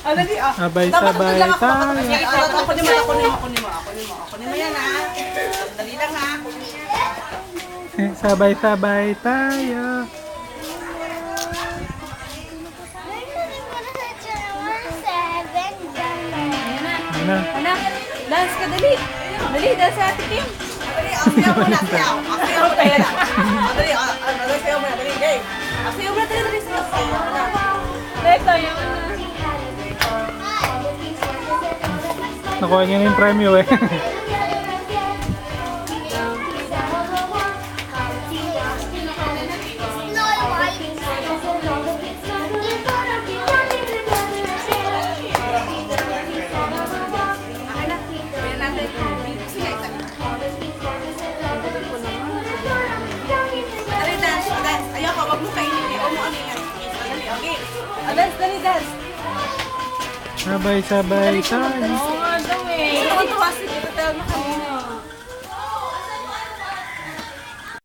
Dali, Sabay-sabay tayo. Ako mo yan, ha? Dali lang, ha? Sabay-sabay tayo. Ano? Anak, dance ka dali. Dali, dance sa Ate Kim. Dali, sayaw muna, sayaw. Sayaw mo tayo na. Dali, sayaw muna, dali, game. Sayaw mo na tayo, dali, sayaw. Dali tayo. Nakuha niya na yung premyo eh. Dali, dance, dance. Ayoko, wag mo kainin. Ayaw mo ano yan. Dali, okay. Dance, dali, dance. Sabay-sabay tayo. Oo nga daw eh. Tuwa si Tito, tawag na kami.